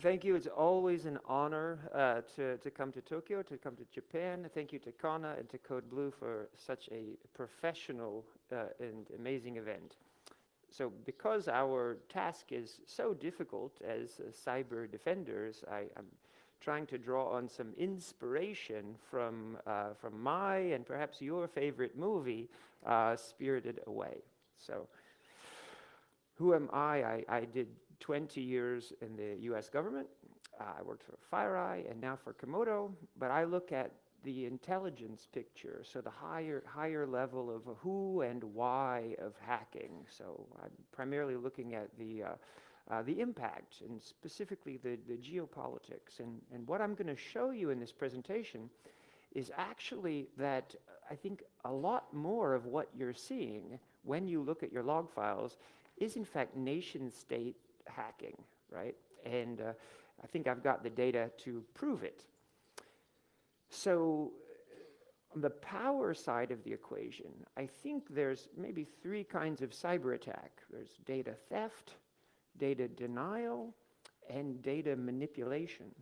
Thank you. It's always an honor to come to Tokyo, to come to Japan. Thank you to Kana and to Code Blue for such a professional and amazing event. So because our task is so difficult as cyber defenders, I'm trying to draw on some inspiration from my and perhaps your favorite movie, Spirited Away. So who am I? I did 20 years in the US government. I worked for FireEye and now for Komodo, but I look at the intelligence picture, so the higher level of who and why of hacking. So I'm primarily looking at the impact and specifically the geopolitics. And what I'm going to show you in this presentation is actually that I think a lot more of what you're seeing when you look at your log files is in fact nation-state hacking, right? And I think I've got the data to prove it. So on the power side of the equation, I think there's maybe three kinds of cyber attack. There's data theft, data denial, and data manipulation.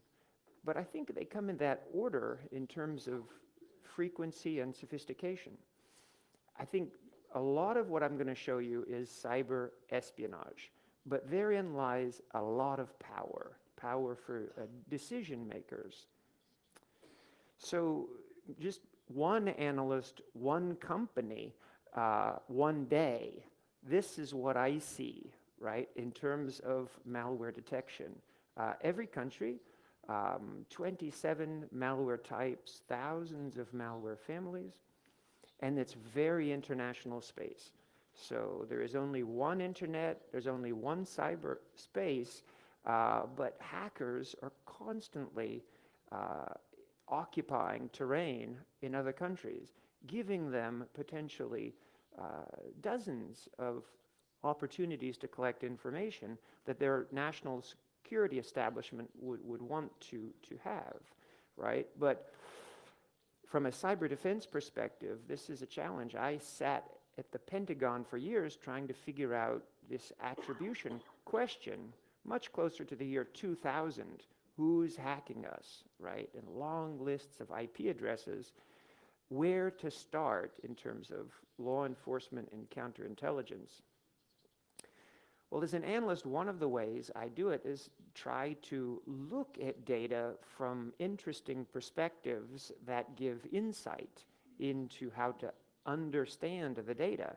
But I think they come in that order in terms of frequency and sophistication. I think a lot of what I'm going to show you is cyber espionage, but therein lies a lot of power for decision makers. So just one analyst, one company, one day, this is what I see, right, in terms of malware detection. Every country, 27 malware types, thousands of malware families, and it's very international space. So there is only one internet, there's only one cyber space, but hackers are constantly occupying terrain in other countries, giving them potentially dozens of opportunities to collect information that their national security establishment would want to have, right? But from a cyber defense perspective, this is a challenge. I sat at the Pentagon for years trying to figure out this attribution question, much closer to the year 2000. Who's hacking us, right? And long lists of IP addresses, where to start in terms of law enforcement and counterintelligence. Well, as an analyst, one of the ways I do it is try to look at data from interesting perspectives that give insight into how to understand the data.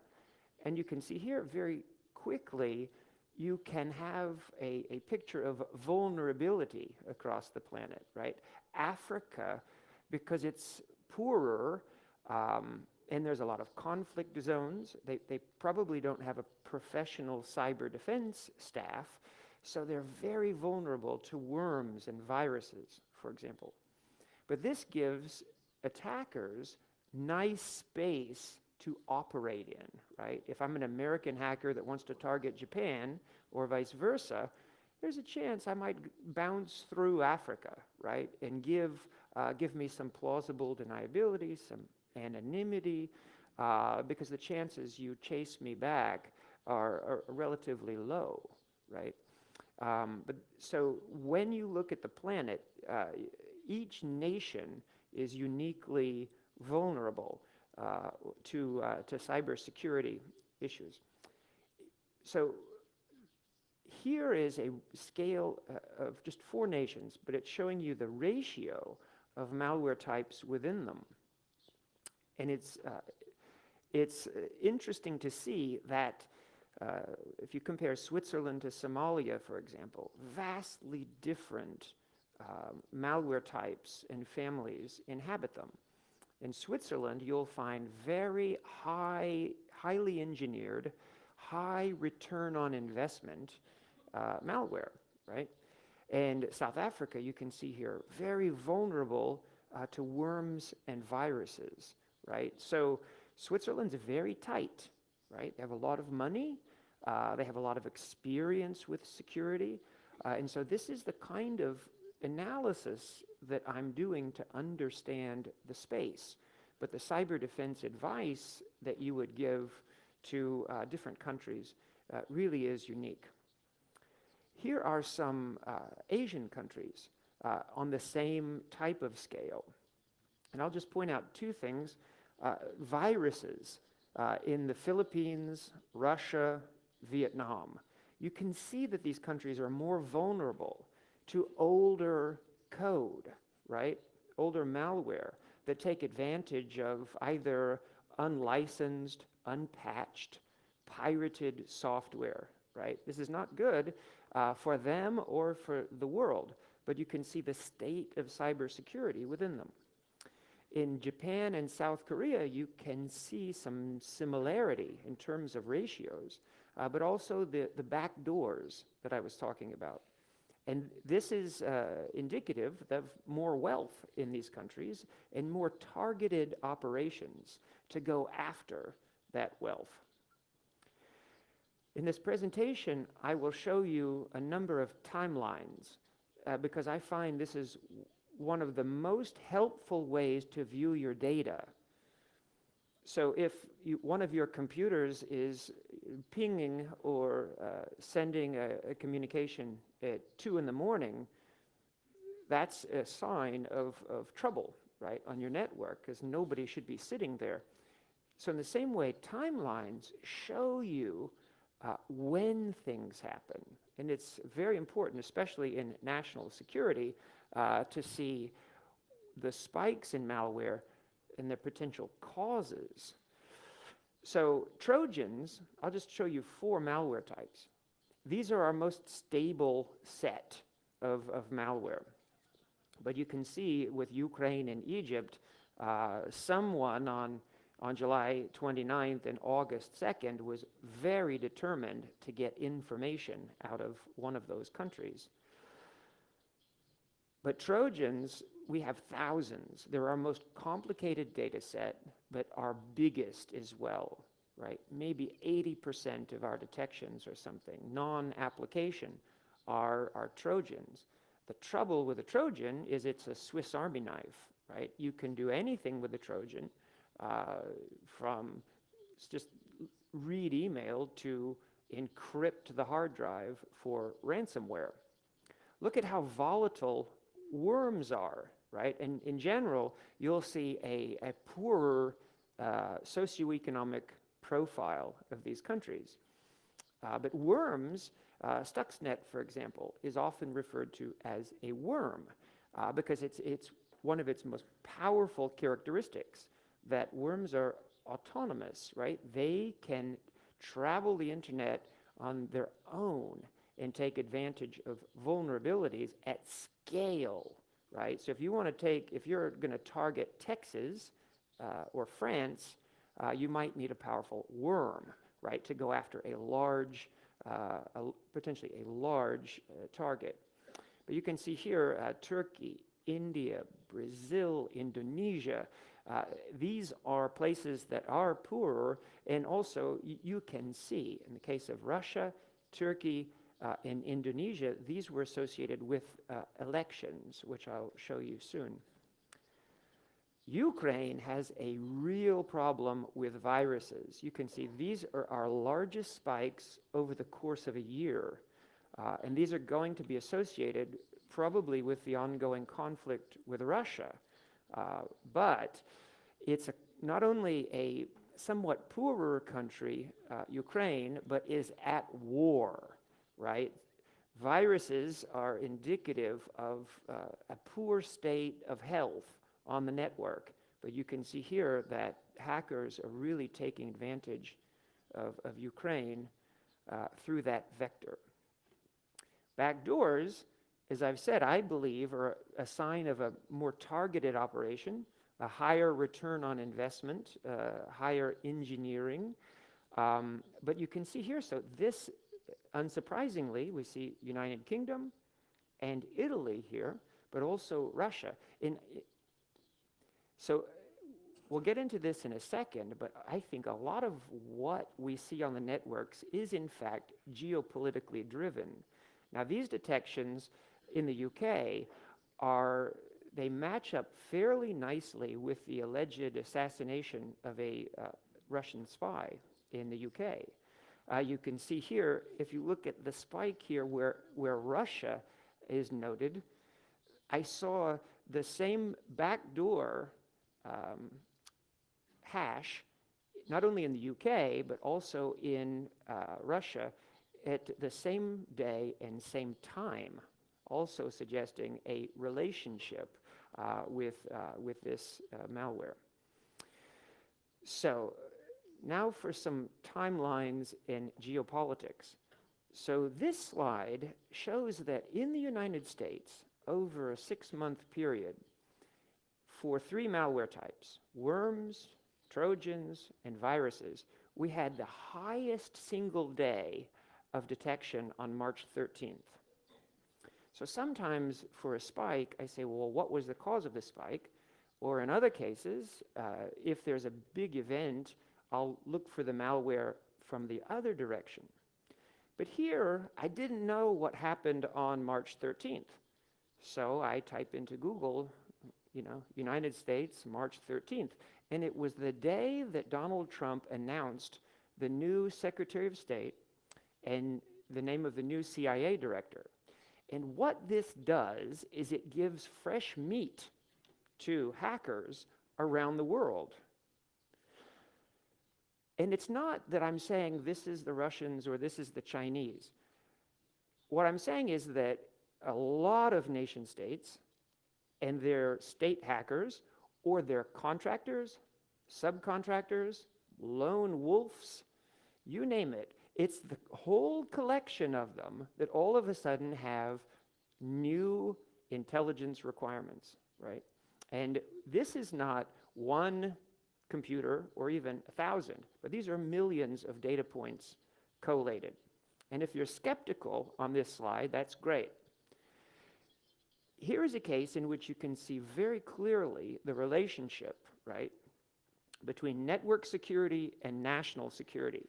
And you can see here very quickly, you can have a picture of vulnerability across the planet, right? Africa, because it's poorer, and there's a lot of conflict zones, they probably don't have a professional cyber defense staff, so they're very vulnerable to worms and viruses, for example. But this gives attackers nice space to operate in, right? If I'm an American hacker that wants to target Japan or vice versa, there's a chance I might bounce through Africa, right? And give me some plausible deniability, some anonymity, because the chances you chase me back are relatively low, right? But so when you look at the planet, each nation is uniquely vulnerable to cybersecurity issues. So here is a scale of just 4 nations, but it's showing you the ratio of malware types within them. And it's interesting to see that if you compare Switzerland to Somalia, for example, vastly different malware types and families inhabit them. In Switzerland, you'll find very highly engineered, high return on investment malware, right? And South Africa, you can see here, very vulnerable to worms and viruses, right? So Switzerland's very tight, right? They have a lot of money, they have a lot of experience with security, and so this is the kind of analysis that I'm doing to understand the space. But the cyber defense advice that you would give to different countries really is unique. Here are some Asian countries on the same type of scale. And I'll just point out two things. Viruses in the Philippines, Russia, Vietnam. You can see that these countries are more vulnerable to older code, right? Older malware that take advantage of either unlicensed, unpatched, pirated software, right? This is not good for them or for the world, but you can see the state of cybersecurity within them. In Japan and South Korea, you can see some similarity in terms of ratios, but also the back doors that I was talking about. And this is indicative of more wealth in these countries and more targeted operations to go after that wealth. In this presentation, I will show you a number of timelines because I find this is one of the most helpful ways to view your data. So if one of your computers is pinging or sending a communication at 2 in the morning, that's a sign of trouble, right, on your network, because nobody should be sitting there. So in the same way, timelines show you when things happen. And it's very important, especially in national security, to see the spikes in malware and their potential causes. So Trojans, I'll just show you 4 malware types. These are our most stable set of malware. But you can see with Ukraine and Egypt, someone on July 29th and August 2nd was very determined to get information out of one of those countries. But Trojans, we have thousands. They're our most complicated data set, but our biggest as well, right? Maybe 80% of our detections or something, non-application, are Trojans. The trouble with a Trojan is it's a Swiss Army knife, right? You can do anything with a Trojan, from just read email to encrypt the hard drive for ransomware. Look at how volatile worms are, right? And in general, you'll see a poorer socioeconomic profile of these countries. But worms, Stuxnet, for example, is often referred to as a worm because it's one of its most powerful characteristics, that worms are autonomous, right? They can travel the internet on their own and take advantage of vulnerabilities at scale, right? So if you're going to target Texas or France, you might need a powerful worm, right, to go after a large, potentially a large target. But you can see here Turkey, India, Brazil, Indonesia. These are places that are poorer, and also you can see, in the case of Russia, Turkey, and Indonesia, these were associated with elections, which I'll show you soon. Ukraine has a real problem with viruses. You can see these are our largest spikes over the course of a year, and these are going to be associated probably with the ongoing conflict with Russia. But it's not only a somewhat poorer country, Ukraine, but is at war, right? Viruses are indicative of a poor state of health on the network. But you can see here that hackers are really taking advantage of Ukraine through that vector. Backdoors, as I've said, I believe are a sign of a more targeted operation, a higher return on investment, higher engineering. But you can see here, so this, unsurprisingly, we see United Kingdom and Italy here, but also Russia. So we'll get into this in a second, but I think a lot of what we see on the networks is in fact geopolitically driven. Now these detections in the UK they match up fairly nicely with the alleged assassination of a Russian spy in the UK. You can see here, if you look at the spike here where Russia is noted, I saw the same backdoor hash, not only in the UK, but also in Russia at the same day and same time, also suggesting a relationship with this malware. So now for some timelines in geopolitics. So this slide shows that in the United States, over a 6-month period, for 3 malware types, worms, Trojans, and viruses, we had the highest single day of detection on March 13th. So sometimes for a spike, I say, well, what was the cause of the spike? Or in other cases, if there's a big event, I'll look for the malware from the other direction. But here, I didn't know what happened on March 13th. So I type into Google, United States, March 13th. And it was the day that Donald Trump announced the new Secretary of State and the name of the new CIA director. And what this does is it gives fresh meat to hackers around the world. And it's not that I'm saying this is the Russians or this is the Chinese. What I'm saying is that a lot of nation states and their state hackers or their contractors, subcontractors, lone wolves, you name it. It's the whole collection of them that all of a sudden have new intelligence requirements, right? And this is not one computer or even 1,000, but these are millions of data points collated. And if you're skeptical on this slide, that's great. Here is a case in which you can see very clearly the relationship, right, between network security and national security.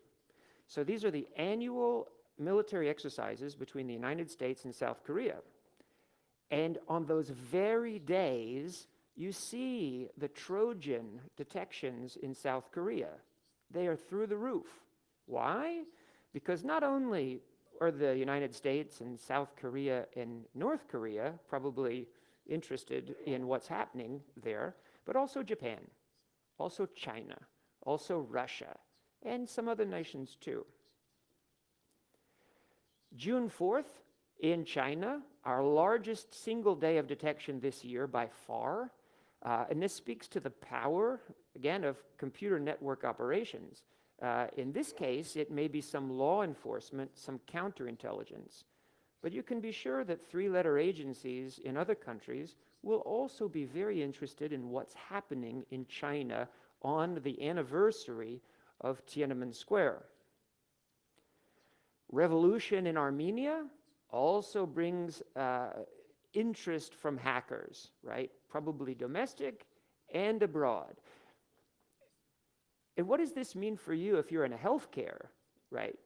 So these are the annual military exercises between the United States and South Korea. And on those very days, you see the Trojan detections in South Korea. They are through the roof. Why? Because not only are the United States and South Korea and North Korea probably interested in what's happening there, but also Japan, also China, also Russia, and some other nations too. June 4th in China, our largest single day of detection this year by far, and this speaks to the power, again, of computer network operations. In this case, it may be some law enforcement, some counterintelligence. But you can be sure that 3-letter agencies in other countries will also be very interested in what's happening in China on the anniversary of Tiananmen Square. Revolution in Armenia also brings interest from hackers, right? Probably domestic and abroad. And what does this mean for you if you're in a healthcare, right,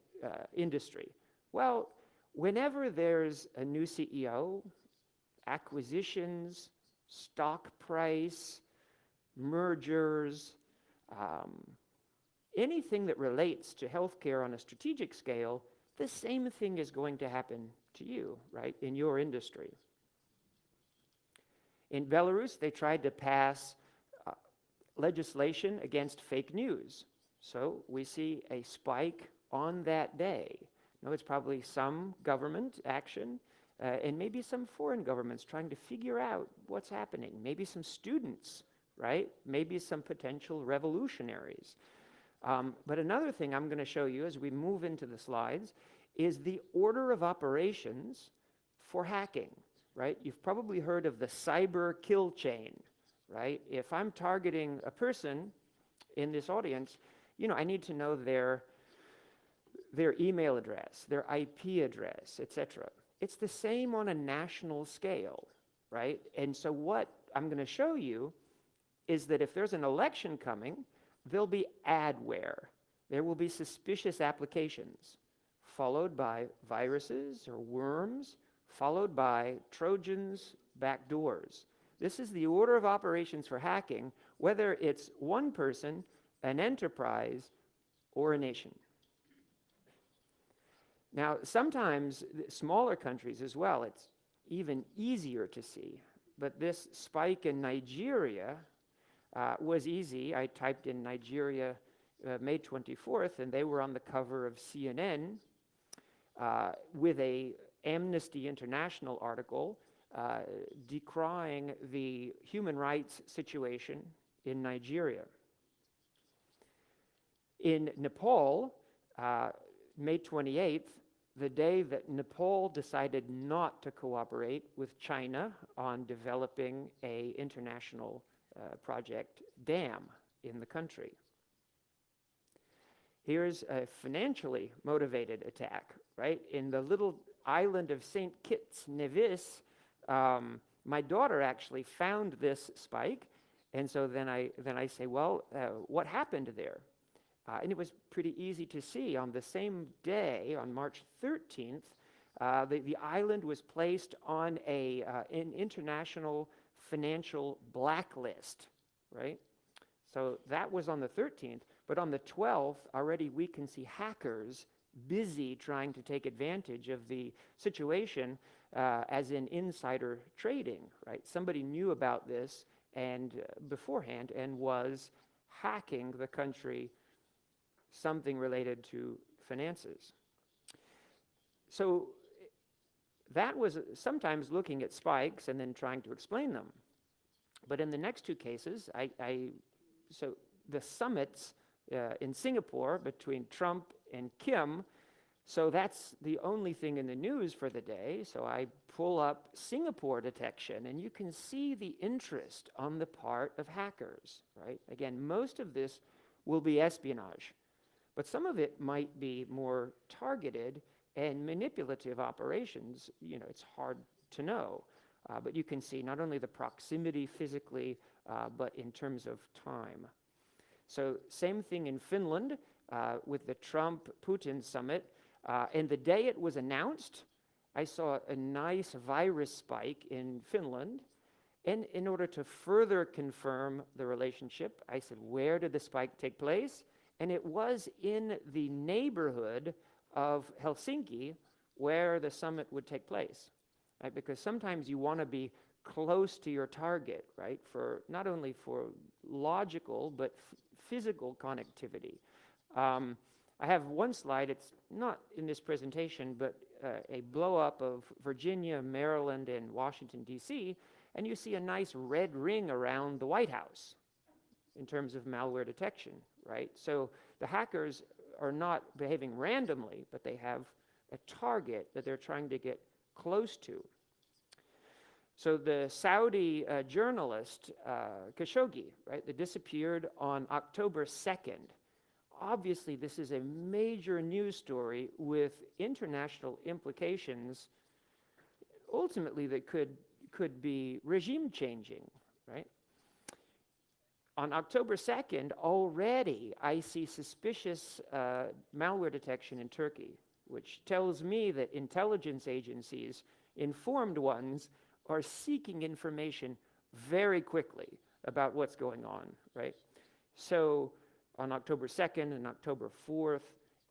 industry? Well, whenever there's a new CEO, acquisitions, stock price, mergers, anything that relates to healthcare on a strategic scale, the same thing is going to happen to you, right, in your industry. In Belarus, they tried to pass legislation against fake news. So we see a spike on that day. Now, it's probably some government action and maybe some foreign governments trying to figure out what's happening. Maybe some students, right? Maybe some potential revolutionaries. But another thing I'm going to show you as we move into the slides is the order of operations for hacking, right? You've probably heard of the cyber kill chain, right? If I'm targeting a person in this audience, I need to know their email address, their IP address, etc. It's the same on a national scale, right? And so what I'm going to show you is that if there's an election coming, there'll be adware. There will be suspicious applications, followed by viruses or worms, followed by Trojans, backdoors. This is the order of operations for hacking, whether it's one person, an enterprise, or a nation. Now, sometimes smaller countries as well, it's even easier to see. But this spike in Nigeria was easy. I typed in Nigeria May 24th, and they were on the cover of CNN with a Amnesty International article decrying the human rights situation in Nigeria. In Nepal, May 28th, the day that Nepal decided not to cooperate with China on developing an international project dam in the country. Here's a financially motivated attack, right? In the little island of St. Kitts Nevis, my daughter actually found this spike, and so then I say, well, what happened there? And it was pretty easy to see. On the same day, on March 13th, the island was placed on an international financial blacklist, right? So that was on the 13th. But on the 12th, already we can see hackers busy trying to take advantage of the situation as in insider trading, right? Somebody knew about this and beforehand and was hacking the country, something related to finances. So that was sometimes looking at spikes and then trying to explain them. But in the next two cases, so the summits in Singapore between Trump and Kim, so that's the only thing in the news for the day. So I pull up Singapore detection, and you can see the interest on the part of hackers, right? Again, most of this will be espionage, but some of it might be more targeted and manipulative operations. You know, it's hard to know, but you can see not only the proximity physically, but in terms of time. So same thing in Finland with the Trump-Putin summit. And the day it was announced, I saw a nice virus spike in Finland. And in order to further confirm the relationship, I said, where did the spike take place? And it was in the neighborhood of Helsinki where the summit would take place, right? Because sometimes you want to be close to your target, right? For not only for logical, but physical connectivity. I have one slide, it's not in this presentation, but a blow up of Virginia, Maryland, and Washington, D.C., and you see a nice red ring around the White House in terms of malware detection, right? So the hackers are not behaving randomly, but they have a target that they're trying to get close to. So the Saudi journalist Khashoggi, right, that disappeared on October 2nd. Obviously, this is a major news story with international implications, ultimately that could be regime changing, right? On October 2nd, already I see suspicious malware detection in Turkey, which tells me that intelligence agencies, informed ones, are seeking information very quickly about what's going on, right? So on October 2nd and October 4th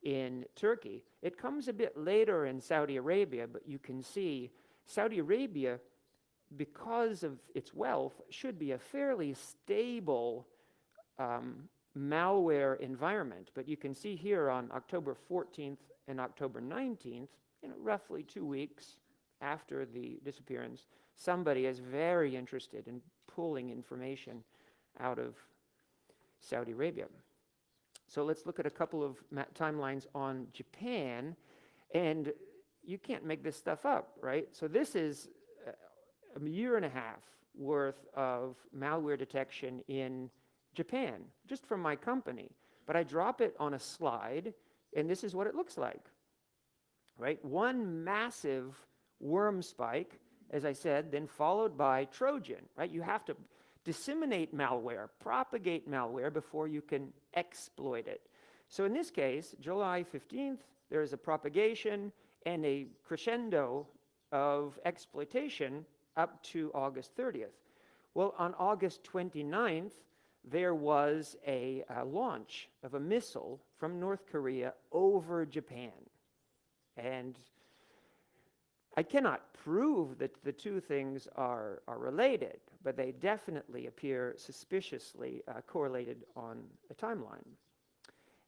in Turkey, it comes a bit later in Saudi Arabia, but you can see Saudi Arabia, because of its wealth, should be a fairly stable malware environment. But you can see here on October 14th and October 19th, roughly 2 weeks after the disappearance, somebody is very interested in pulling information out of Saudi Arabia. So let's look at a couple of timelines on Japan, and you can't make this stuff up, right? So this is a year and a half worth of malware detection in Japan, just from my company. But I drop it on a slide, and this is what it looks like, right? One massive worm spike, as I said, then followed by Trojan, right? You have to disseminate malware, propagate malware before you can exploit it. So in this case, July 15th, there is a propagation and a crescendo of exploitation up to August 30th. Well, on August 29th, there was a launch of a missile from North Korea over Japan. And I cannot prove that the two things are related, but they definitely appear suspiciously correlated on a timeline.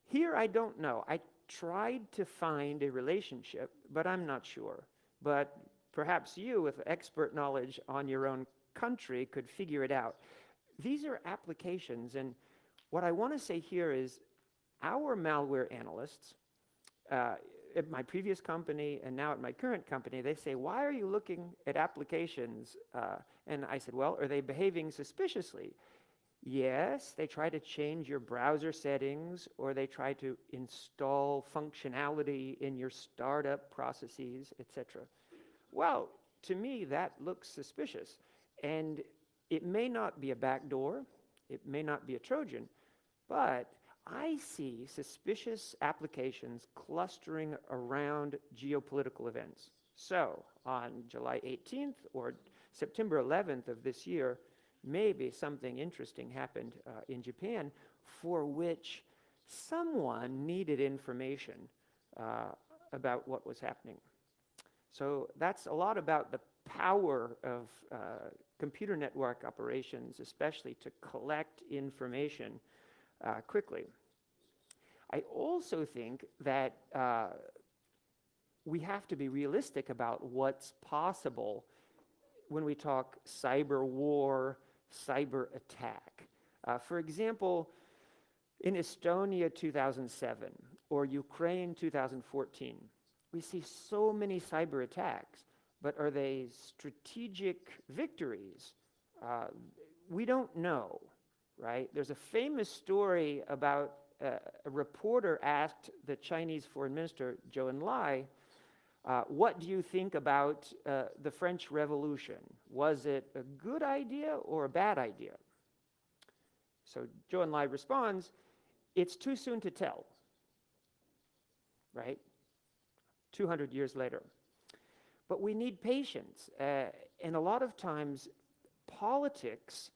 Here, I don't know. I tried to find a relationship, but I'm not sure. But perhaps you, with expert knowledge on your own country, could figure it out. These are applications, and what I want to say here is our malware analysts, at my previous company and now at my current company, they say, why are you looking at applications? And I said, well, are they behaving suspiciously? Yes, they try to change your browser settings, or they try to install functionality in your startup processes, etc. Well, to me, that looks suspicious. And it may not be a backdoor, it may not be a Trojan, but I see suspicious applications clustering around geopolitical events. So on July 18th or September 11th of this year, maybe something interesting happened in Japan for which someone needed information about what was happening. So that's a lot about the power of computer network operations, especially to collect information quickly. I also think that we have to be realistic about what's possible when we talk cyber war, cyber attack. For example, in Estonia 2007 or Ukraine 2014, we see so many cyber attacks, but are they strategic victories? We don't know, right? There's a famous story about a reporter asked the Chinese Foreign Minister, Zhou Enlai, what do you think about the French Revolution? Was it a good idea or a bad idea? So Zhou Enlai responds, it's too soon to tell, right? 200 years later. But we need patience. And a lot of times, politics,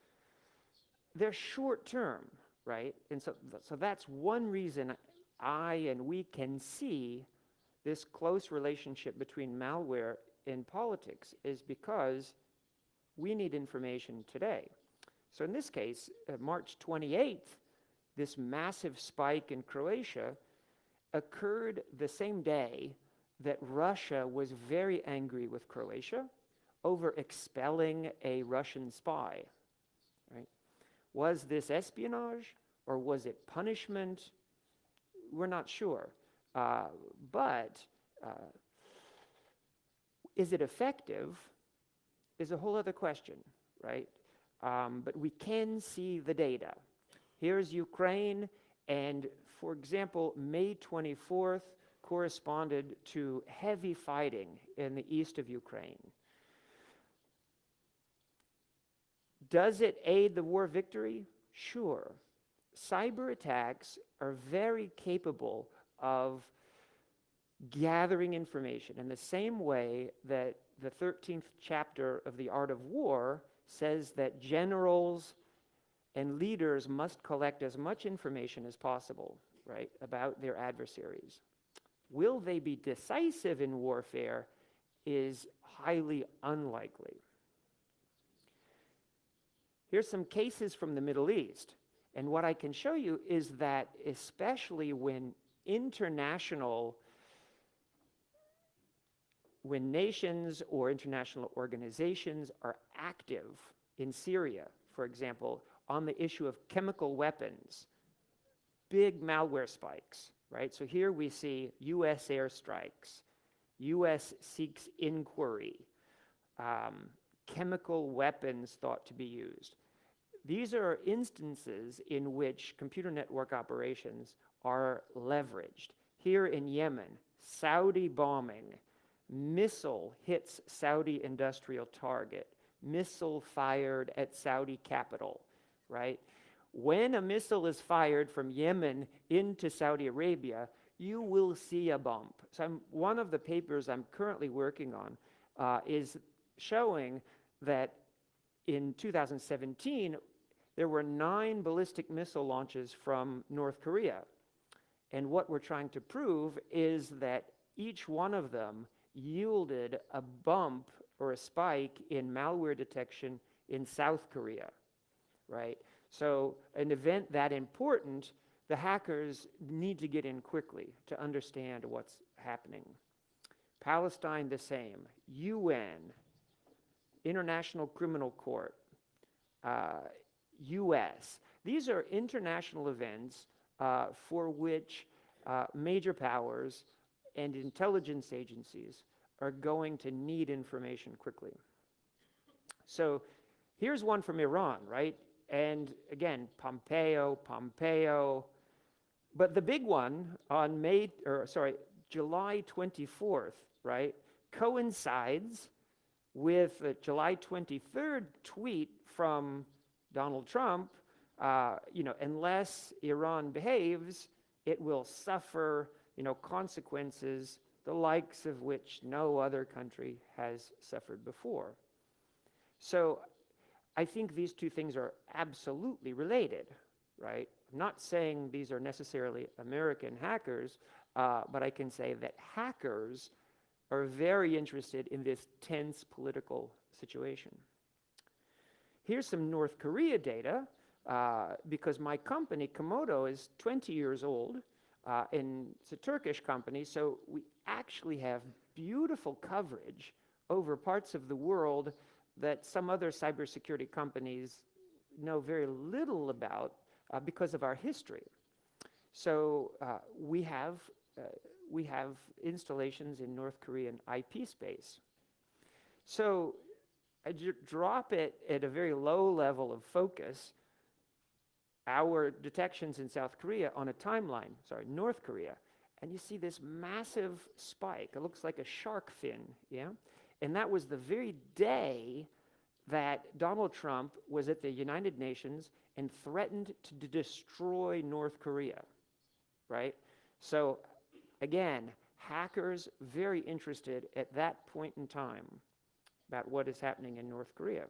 they're short term, right? And so that's one reason I and we can see this close relationship between malware and politics, is because we need information today. So in this case, March 28th, this massive spike in Croatia occurred the same day that Russia was very angry with Croatia over expelling a Russian spy, right? Was this espionage or was it punishment? We're not sure. But is it effective is a whole other question, right? But we can see the data. Here's Ukraine, and for example, May 24th corresponded to heavy fighting in the east of Ukraine. Does it aid the war victory? Sure. Cyber attacks are very capable of gathering information in the same way that the 13th chapter of The Art of War says that generals and leaders must collect as much information as possible, right, about their adversaries. Will they be decisive in warfare is highly unlikely. Here's some cases from the Middle East. And what I can show you is that especially when nations or international organizations are active in Syria, for example, on the issue of chemical weapons, big malware spikes, right? So here we see US airstrikes, US seeks inquiry, chemical weapons thought to be used. These are instances in which computer network operations are leveraged. Here in Yemen, Saudi bombing, missile hits Saudi industrial target, missile fired at Saudi capital, right? When a missile is fired from Yemen into Saudi Arabia, you will see a bump. So one of the papers I'm currently working on is showing that in 2017, there were 9 ballistic missile launches from North Korea. And what we're trying to prove is that each one of them yielded a bump or a spike in malware detection in South Korea, right? So an event that important, the hackers need to get in quickly to understand what's happening. Palestine, the same. UN, International Criminal Court, US. These are international events for which major powers and intelligence agencies are going to need information quickly. So here's one from Iran, right? And again, Pompeo. But the big one on July 24th, right, coincides with the July 23rd tweet from Donald Trump, unless Iran behaves, it will suffer, consequences the likes of which no other country has suffered before. So I think these two things are absolutely related, right? I'm not saying these are necessarily American hackers, but I can say that hackers are very interested in this tense political situation. Here's some North Korea data, because my company, Komodo, is 20 years old, and it's a Turkish company, so we actually have beautiful coverage over parts of the world that some other cybersecurity companies know very little about because of our history. So we have installations in North Korean IP space. So I drop it at a very low level of focus, our detections in South Korea on a timeline, North Korea, and you see this massive spike. It looks like a shark fin, yeah? And that was the very day that Donald Trump was at the United Nations and threatened to destroy North Korea, right? So again, hackers very interested at that point in time about what is happening in North Korea.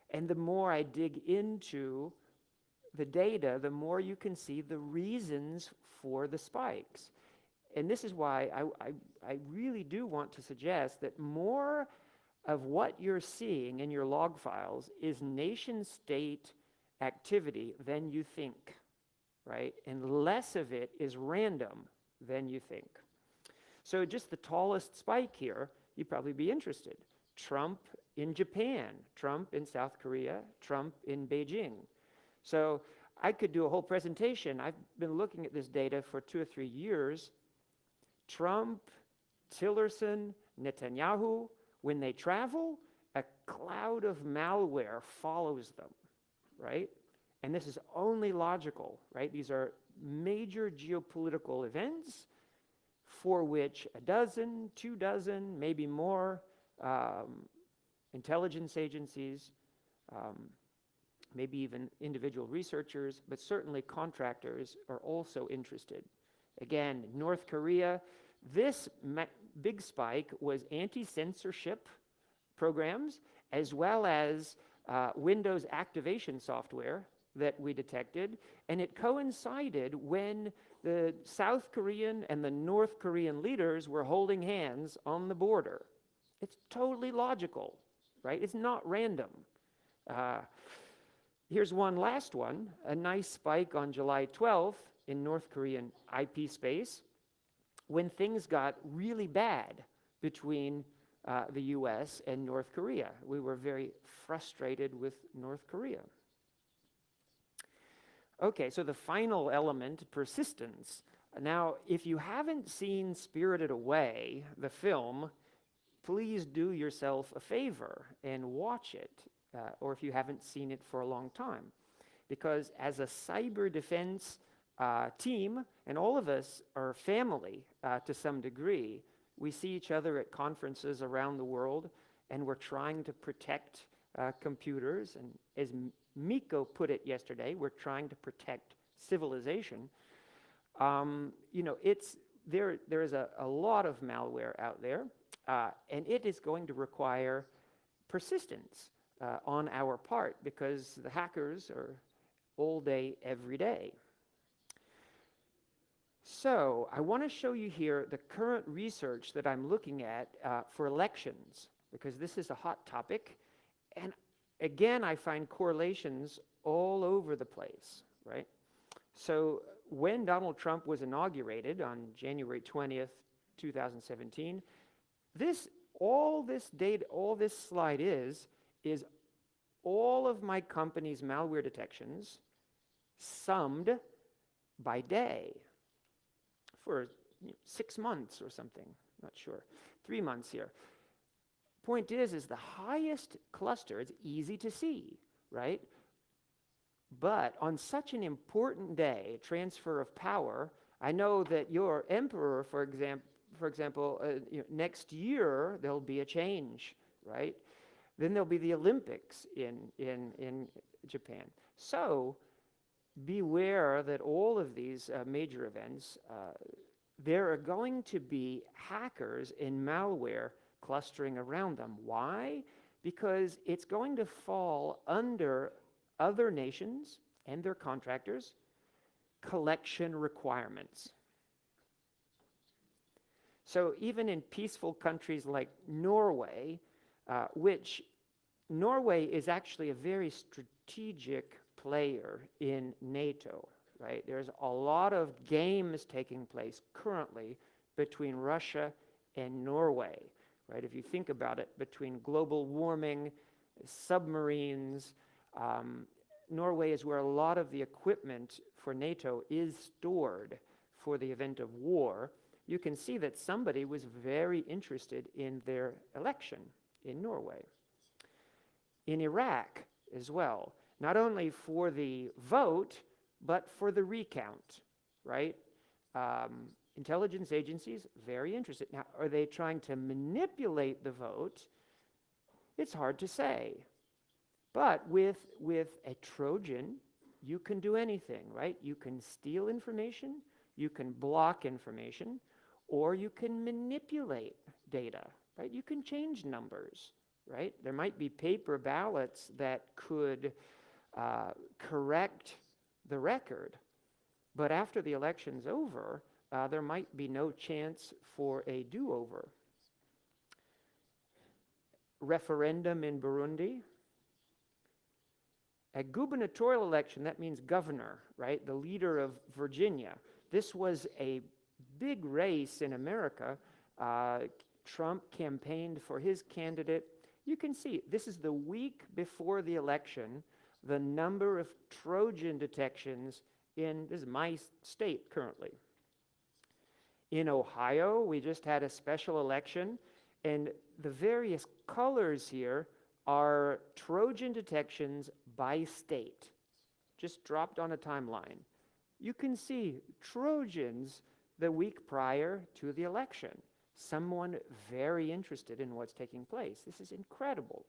And the more I dig into the data, the more you can see the reasons for the spikes. And this is why I really do want to suggest that more of what you're seeing in your log files is nation-state activity than you think, right? And less of it is random than you think. So just the tallest spike here, you'd probably be interested. Trump in Japan, Trump in South Korea, Trump in Beijing. So I could do a whole presentation. I've been looking at this data for 2 or 3 years. Trump, Tillerson, Netanyahu, when they travel, a cloud of malware follows them, right? And this is only logical, right? These are major geopolitical events for which 12, 24, maybe more intelligence agencies, maybe even individual researchers, but certainly contractors are also interested. Again, North Korea, this big spike was anti-censorship programs as well as Windows activation software that we detected, and it coincided when the South Korean and the North Korean leaders were holding hands on the border. It's totally logical, right? It's not random. Here's one last one, a nice spike on July 12th in North Korean IP space when things got really bad between the US and North Korea. We were very frustrated with North Korea. Okay, so the final element, persistence. Now, if you haven't seen Spirited Away, the film, please do yourself a favor and watch it, or if you haven't seen it for a long time. Because as a cyber defense team, and all of us are family to some degree, we see each other at conferences around the world, and we're trying to protect computers. And as Miko put it yesterday, we're trying to protect civilization. There is a lot of malware out there, and it is going to require persistence on our part because the hackers are all day, every day. So I want to show you here the current research that I'm looking at for elections, because this is a hot topic. And again, I find correlations all over the place, right? So when Donald Trump was inaugurated on January 20th, 2017, all this data, all this slide is all of my company's malware detections summed by day for 6 months or something, not sure, 3 months here. Point is the highest cluster, it's easy to see, right? But on such an important day, transfer of power, I know that your emperor, for example, next year there'll be a change, right? Then there'll be the Olympics in Japan. So beware that all of these major events, there are going to be hackers and malware clustering around them. Why? Because it's going to fall under other nations and their contractors' collection requirements. So even in peaceful countries like Norway, which Norway is actually a very strategic player in NATO, right? There's a lot of games taking place currently between Russia and Norway, right? If you think about it, between global warming, submarines, Norway is where a lot of the equipment for NATO is stored for the event of war. You can see that somebody was very interested in their election in Norway. In Iraq as well, not only for the vote, but for the recount, right? Intelligence agencies, very interested. Now, are they trying to manipulate the vote? It's hard to say. But with a Trojan, you can do anything, right? You can steal information, you can block information, or you can manipulate data, right? You can change numbers, right? There might be paper ballots that could correct the record, but after the election's over, there might be no chance for a do-over. Referendum in Burundi. A gubernatorial election, that means governor, right? The leader of Virginia. This was a big race in America. Trump campaigned for his candidate. You can see, this is the week before the election, the number of Trojan detections this is my state currently. In Ohio, we just had a special election, and the various colors here are Trojan detections by state, just dropped on a timeline. You can see Trojans the week prior to the election. Someone very interested in what's taking place. This is incredible.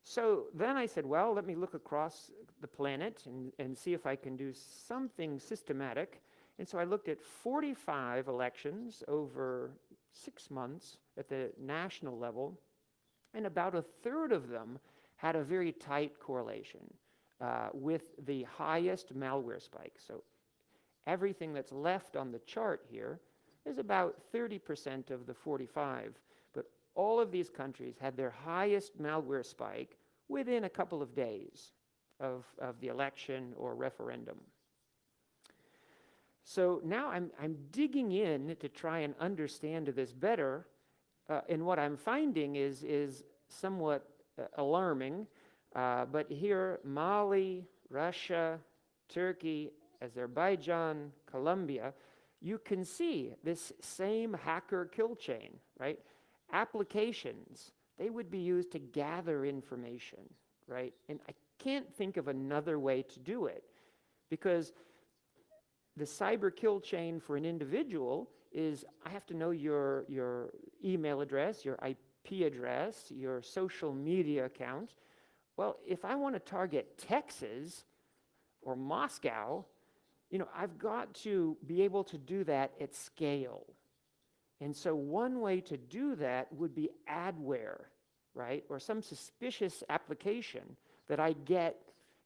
So then I said, well, let me look across the planet and see if I can do something systematic. And so I looked at 45 elections over 6 months at the national level, and about a third of them had a very tight correlation with the highest malware spike. So everything that's left on the chart here is about 30% of the 45. But all of these countries had their highest malware spike within a couple of days of the election or referendum. So now I'm digging in to try and understand this better, and what I'm finding is somewhat alarming. But here, Mali, Russia, Turkey, Azerbaijan, Colombia, you can see this same hacker kill chain, right? Applications, they would be used to gather information, right? And I can't think of another way to do it, because the cyber kill chain for an individual is, I have to know your email address, your IP address, your social media account. Well, if I want to target Texas or Moscow, I've got to be able to do that at scale. And so one way to do that would be adware, right? Or some suspicious application that I get,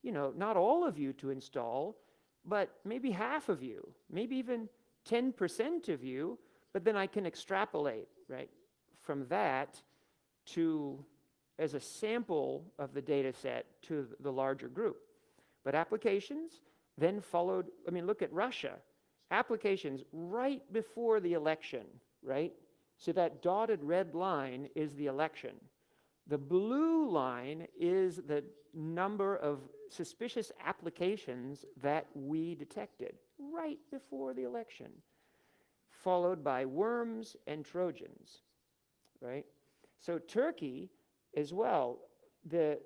not all of you to install, but maybe half of you, maybe even 10% of you, but then I can extrapolate, right, from that to, as a sample of the data set, to the larger group. But applications then followed, I mean, look at Russia. Applications right before the election, right? So that dotted red line is the election. The blue line is the number of suspicious applications that we detected right before the election, followed by worms and Trojans, right? So Turkey as well, the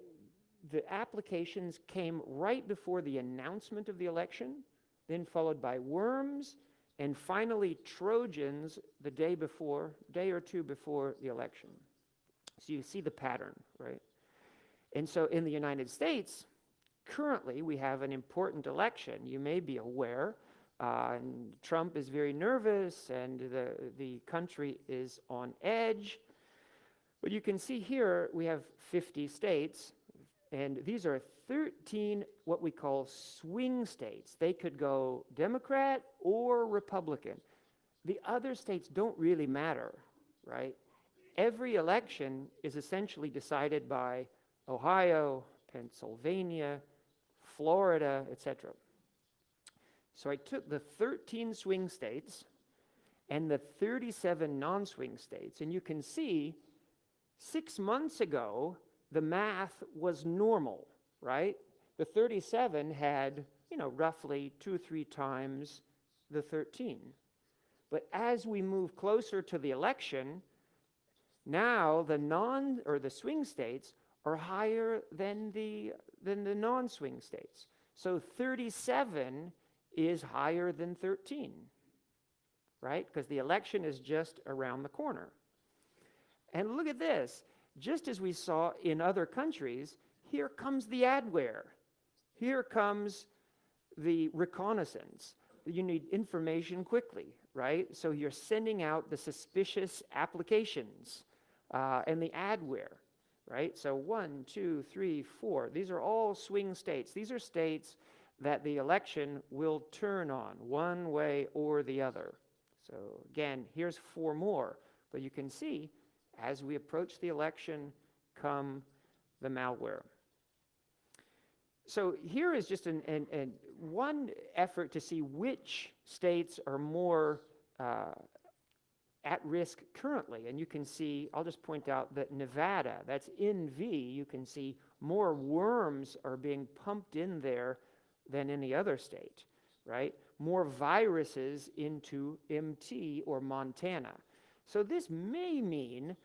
applications came right before the announcement of the election, then followed by worms, and finally Trojans the day or two before the election. So you see the pattern, right? And so in the United States, currently we have an important election. You may be aware, and Trump is very nervous, and the country is on edge. But you can see here we have 50 states, and these are 13 what we call swing states. They could go Democrat or Republican. The other states don't really matter, right? Every election is essentially decided by Ohio, Pennsylvania, Florida, etc. So I took the 13 swing states and the 37 non-swing states, and you can see 6 months ago, the math was normal, right? The 37 had, roughly 2-3 times the 13. But as we move closer to the election, now the swing states are higher than the non-swing states. So 37 is higher than 13, right? Because the election is just around the corner. And look at this. Just as we saw in other countries, here comes the adware. Here comes the reconnaissance. You need information quickly, right? So you're sending out the suspicious applications and the adware, right? So 1, 2, 3, 4. These are all swing states. These are states that the election will turn on one way or the other. So again, here's 4 more. But you can see, as we approach the election, come the malware. So here is just one effort to see which states are more at risk currently. And you can see, I'll just point out that Nevada, that's in V, you can see more worms are being pumped in there than any other state, right? More viruses into MT or Montana. So this may mean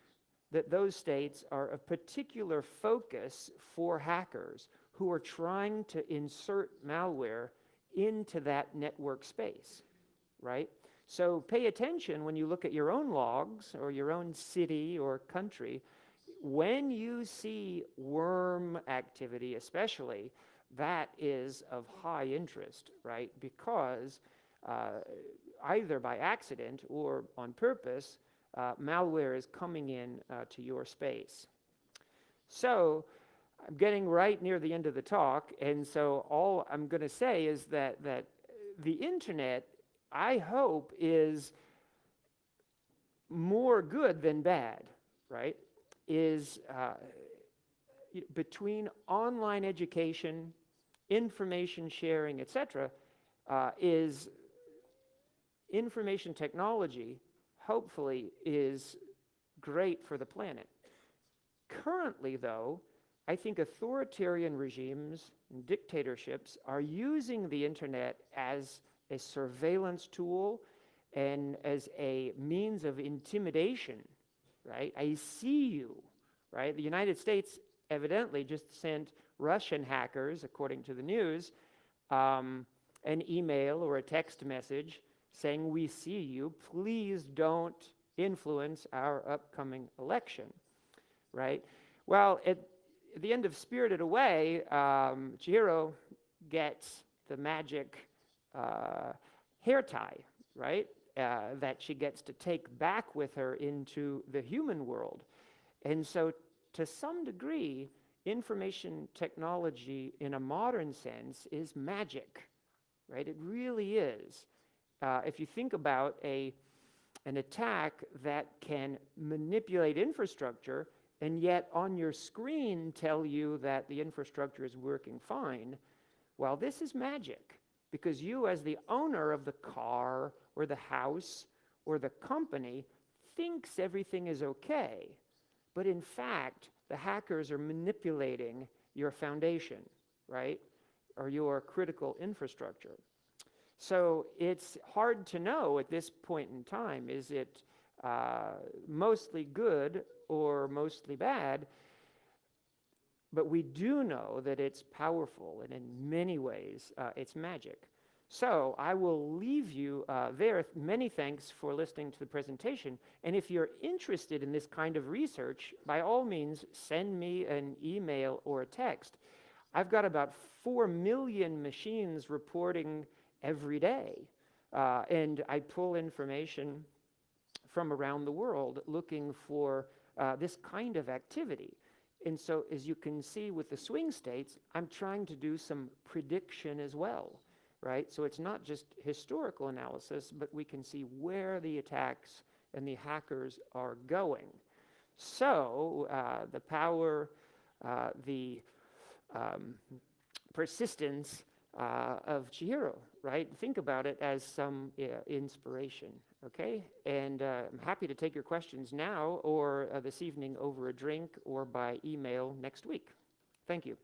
that those states are of particular focus for hackers who are trying to insert malware into that network space, right? So pay attention when you look at your own logs or your own city or country. When you see worm activity especially, that is of high interest, right? Because either by accident or on purpose, malware is coming in to your space. So I'm getting right near the end of the talk, and so all I'm going to say is that the internet, I hope, is more good than bad, right? Is between online education, information sharing, etc., is information technology, hopefully, is great for the planet. Currently, though, I think authoritarian regimes and dictatorships are using the internet as a surveillance tool and as a means of intimidation, right? I see you, right? The United States evidently just sent Russian hackers, according to the news, an email or a text message saying, "We see you, please don't influence our upcoming election," right? Well, at the end of Spirited Away, Chihiro gets the magic hair tie, right? That she gets to take back with her into the human world. And so, to some degree, information technology in a modern sense is magic, right? It really is. If you think about an attack that can manipulate infrastructure and yet on your screen tell you that the infrastructure is working fine, well, this is magic, because you, as the owner of the car or the house or the company, thinks everything is okay. But in fact, the hackers are manipulating your foundation, right? Or your critical infrastructure. So it's hard to know at this point in time, is it mostly good or mostly bad? But we do know that it's powerful, and in many ways, it's magic. So I will leave you there. Many thanks for listening to the presentation. And if you're interested in this kind of research, by all means, send me an email or a text. I've got about 4 million machines reporting every day. And I pull information from around the world looking for this kind of activity. And so, as you can see with the swing states, I'm trying to do some prediction as well, right? So it's not just historical analysis, but we can see where the attacks and the hackers are going. So the power, the persistence of Chihiro, right? Think about it as some inspiration, okay? And I'm happy to take your questions now or this evening over a drink or by email next week. Thank you.